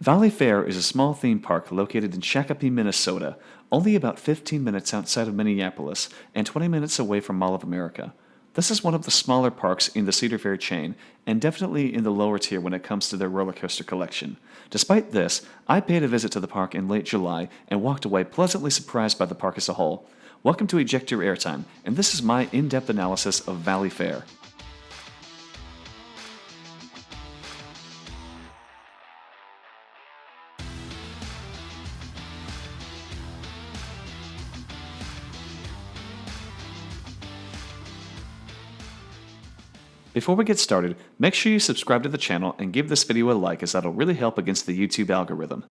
ValleyFair is a small theme park located in Shakopee, Minnesota, only about 15 minutes outside of Minneapolis and 20 minutes away from Mall of America. This is one of the smaller parks in the Cedar Fair chain, and definitely in the lower tier when it comes to their roller coaster collection. Despite this, I paid a visit to the park in late July and walked away pleasantly surprised by the park as a whole. Welcome to Eject Your Airtime, and this is my in-depth analysis of ValleyFair. Before we get started, make sure you subscribe to the channel and give this video a like, as that'll really help against the YouTube algorithm.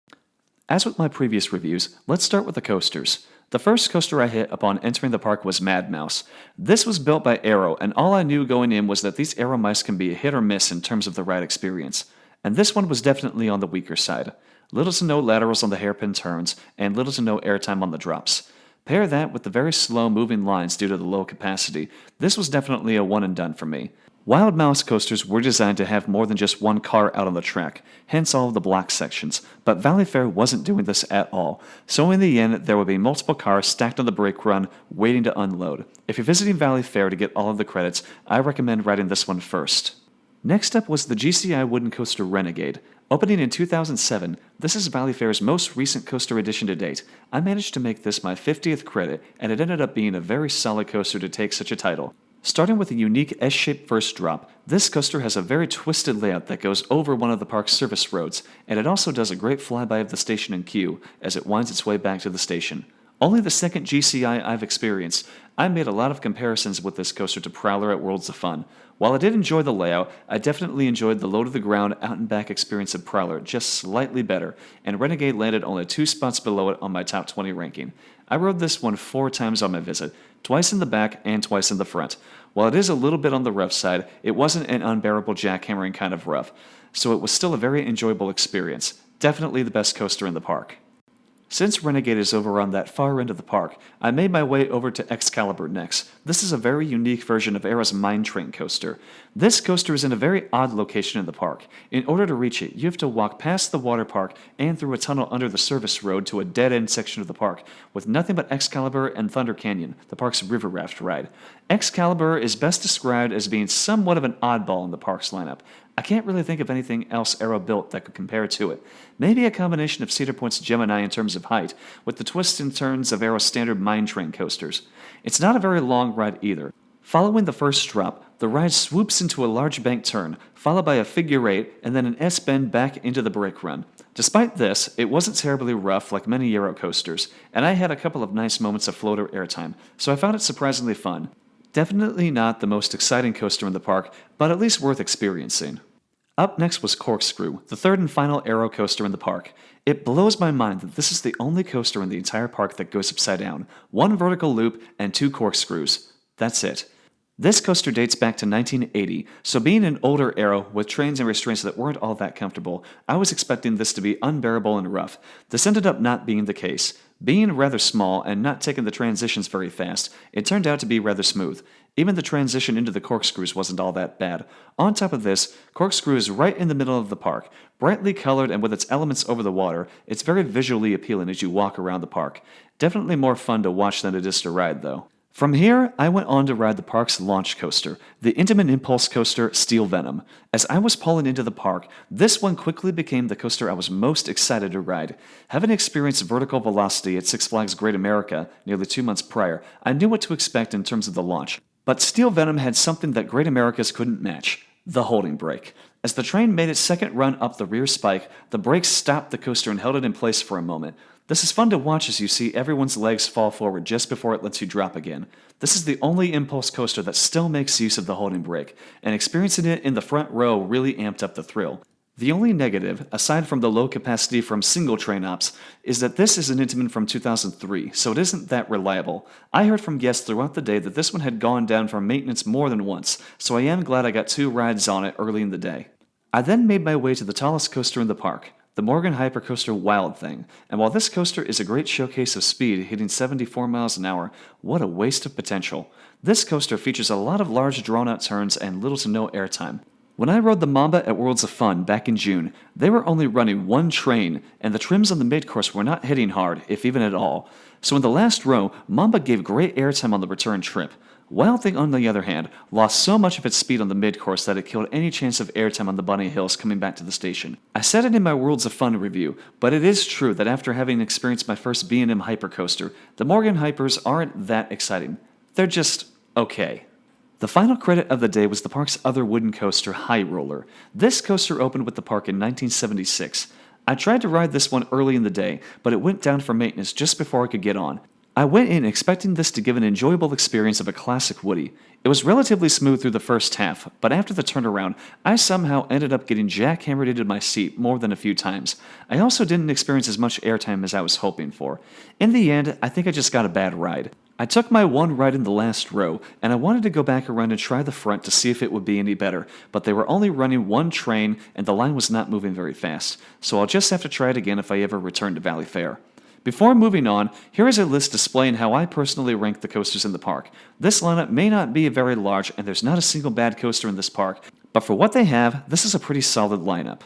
As with my previous reviews, let's start with the coasters. The first coaster I hit upon entering the park was Mad Mouse. This was built by Aero, and all I knew going in was that these Aero mice can be a hit or miss in terms of the ride experience. And this one was definitely on the weaker side. Little to no laterals on the hairpin turns, and little to no airtime on the drops. Pair that with the very slow moving lines due to the low capacity, this was definitely a one and done for me. Wild Mouse coasters were designed to have more than just one car out on the track, hence all of the block sections, but ValleyFair wasn't doing this at all, so in the end there would be multiple cars stacked on the brake run waiting to unload. If you're visiting ValleyFair to get all of the credits, I recommend riding this one first. Next up was the GCI wooden coaster Renegade. Opening in 2007, this is ValleyFair's most recent coaster addition to date. I managed to make this my 50th credit, and it ended up being a very solid coaster to take such a title. Starting with a unique S-shaped first drop, this coaster has a very twisted layout that goes over one of the park's service roads, and it also does a great flyby of the station and queue as it winds its way back to the station. Only the second GCI I've experienced, I made a lot of comparisons with this coaster to Prowler at Worlds of Fun. While I did enjoy the layout, I definitely enjoyed the low-to-the-ground, out-and-back experience of Prowler just slightly better, and Renegade landed only 2 spots below it on my top 20 ranking. I rode this one 4 times on my visit, twice in the back and twice in the front. While it is a little bit on the rough side, it wasn't an unbearable jackhammering kind of rough, so it was still a very enjoyable experience. Definitely the best coaster in the park. Since Renegade is over on that far end of the park, I made my way over to Excalibur next. This is a very unique version of Aero's Mine Train coaster. This coaster is in a very odd location in the park. In order to reach it, you have to walk past the water park and through a tunnel under the service road to a dead-end section of the park, with nothing but Excalibur and Thunder Canyon, the park's river raft ride. Excalibur is best described as being somewhat of an oddball in the park's lineup. I can't really think of anything else Aero built that could compare to it. Maybe a combination of Cedar Point's Gemini in terms of height, with the twists and turns of Aero's standard mine train coasters. It's not a very long ride either. Following the first drop, the ride swoops into a large bank turn, followed by a figure 8 and then an S-bend back into the brake run. Despite this, it wasn't terribly rough like many Aero coasters, and I had a couple of nice moments of floater airtime, so I found it surprisingly fun. Definitely not the most exciting coaster in the park, but at least worth experiencing. Up next was Corkscrew, the third and final Aero coaster in the park. It blows my mind that this is the only coaster in the entire park that goes upside down. 1 vertical loop and 2 corkscrews. That's it. This coaster dates back to 1980, so being an older Aero with trains and restraints that weren't all that comfortable, I was expecting this to be unbearable and rough. This ended up not being the case. Being rather small and not taking the transitions very fast, it turned out to be rather smooth. Even the transition into the corkscrews wasn't all that bad. On top of this, Corkscrew is right in the middle of the park. Brightly colored and with its elements over the water, it's very visually appealing as you walk around the park. Definitely more fun to watch than it is to ride, though. From here, I went on to ride the park's launch coaster, the Intamin Impulse coaster Steel Venom. As I was pulling into the park, this one quickly became the coaster I was most excited to ride. Having experienced vertical velocity at Six Flags Great America nearly 2 months prior, I knew what to expect in terms of the launch. But Steel Venom had something that Great America's couldn't match: the holding brake. As the train made its second run up the rear spike, the brakes stopped the coaster and held it in place for a moment. This is fun to watch as you see everyone's legs fall forward just before it lets you drop again. This is the only impulse coaster that still makes use of the holding brake, and experiencing it in the front row really amped up the thrill. The only negative, aside from the low capacity from single train ops, is that this is an Intamin from 2003, so it isn't that reliable. I heard from guests throughout the day that this one had gone down for maintenance more than once, so I am glad I got 2 rides on it early in the day. I then made my way to the tallest coaster in the park, the Morgan Hypercoaster Wild Thing, and while this coaster is a great showcase of speed, hitting 74 miles an hour, what a waste of potential. This coaster features a lot of large drawn-out turns and little to no airtime. When I rode the Mamba at Worlds of Fun back in June, they were only running one train, and the trims on the mid-course were not hitting hard, if even at all. So in the last row, Mamba gave great airtime on the return trip. Wild Thing, on the other hand, lost so much of its speed on the mid-course that it killed any chance of airtime on the Bunny Hills coming back to the station. I said it in my Worlds of Fun review, but it is true that after having experienced my first B&M Hypercoaster, the Morgan Hypers aren't that exciting. They're just okay. The final credit of the day was the park's other wooden coaster, High Roller. This coaster opened with the park in 1976. I tried to ride this one early in the day, but it went down for maintenance just before I could get on. I went in expecting this to give an enjoyable experience of a classic Woody. It was relatively smooth through the first half, but after the turnaround, I somehow ended up getting jackhammered into my seat more than a few times. I also didn't experience as much airtime as I was hoping for. In the end, I think I just got a bad ride. I took my one ride in the last row, and I wanted to go back around and try the front to see if it would be any better, but they were only running one train and the line was not moving very fast, so I'll just have to try it again if I ever return to ValleyFair. Before moving on, here is a list displaying how I personally rank the coasters in the park. This lineup may not be very large, and there's not a single bad coaster in this park, but for what they have, this is a pretty solid lineup.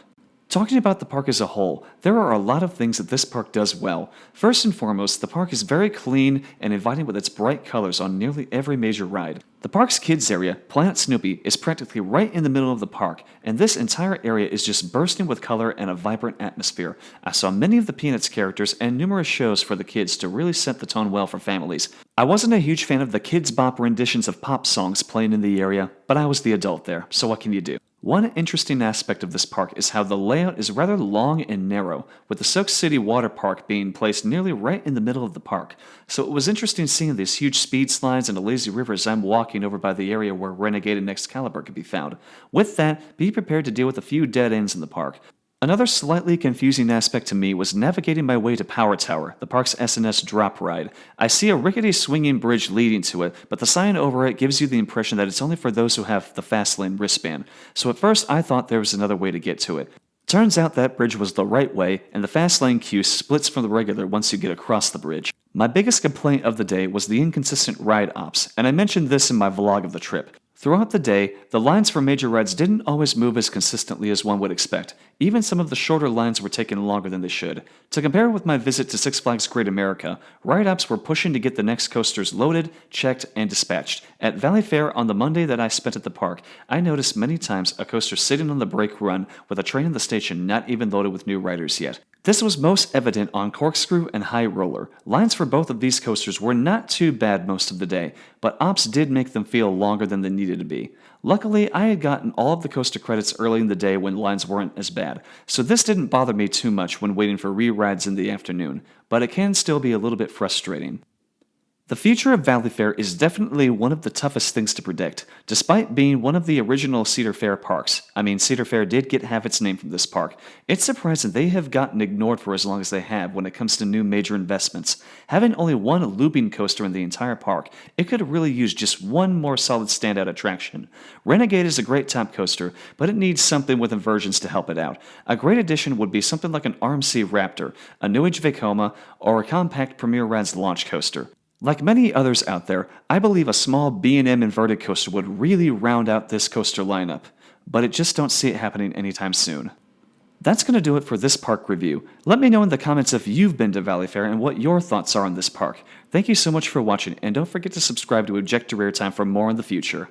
Talking about the park as a whole, there are a lot of things that this park does well. First and foremost, the park is very clean and inviting with its bright colors on nearly every major ride. The park's kids area, Planet Snoopy, is practically right in the middle of the park, and this entire area is just bursting with color and a vibrant atmosphere. I saw many of the Peanuts characters and numerous shows for the kids to really set the tone well for families. I wasn't a huge fan of the Kids Bop renditions of pop songs playing in the area, but I was the adult there, so what can you do? One interesting aspect of this park is how the layout is rather long and narrow, with the Soak City Water Park being placed nearly right in the middle of the park. So it was interesting seeing these huge speed slides and a lazy river as I'm walking over by the area where Renegade and Excalibur could be found. With that, be prepared to deal with a few dead ends in the park. Another slightly confusing aspect to me was navigating my way to Power Tower, the park's S&S drop ride. I see a rickety swinging bridge leading to it, but the sign over it gives you the impression that it's only for those who have the Fastlane wristband. So at first I thought there was another way to get to it. Turns out that bridge was the right way, and the Fastlane queue splits from the regular once you get across the bridge. My biggest complaint of the day was the inconsistent ride ops, and I mentioned this in my vlog of the trip. Throughout the day, the lines for major rides didn't always move as consistently as one would expect. Even some of the shorter lines were taking longer than they should. To compare with my visit to Six Flags Great America, ride ops were pushing to get the next coasters loaded, checked, and dispatched. At ValleyFair on the Monday that I spent at the park, I noticed many times a coaster sitting on the brake run with a train in the station not even loaded with new riders yet. This was most evident on Corkscrew and High Roller. Lines for both of these coasters were not too bad most of the day, but ops did make them feel longer than they needed to be. Luckily, I had gotten all of the coaster credits early in the day when lines weren't as bad, so this didn't bother me too much when waiting for re-rides in the afternoon, but it can still be a little bit frustrating. The future of ValleyFair is definitely one of the toughest things to predict, despite being one of the original Cedar Fair parks. I mean, Cedar Fair did get half its name from this park. It's surprising they have gotten ignored for as long as they have when it comes to new major investments. Having only one looping coaster in the entire park, it could really use just one more solid standout attraction. Renegade is a great top coaster, but it needs something with inversions to help it out. A great addition would be something like an RMC Raptor, a New Age Vekoma, or a compact Premier Rides launch coaster. Like many others out there, I believe a small B&M inverted coaster would really round out this coaster lineup, but I just don't see it happening anytime soon. That's going to do it for this park review. Let me know in the comments if you've been to ValleyFair and what your thoughts are on this park. Thank you so much for watching, and don't forget to subscribe to Ejector Airtime for more in the future.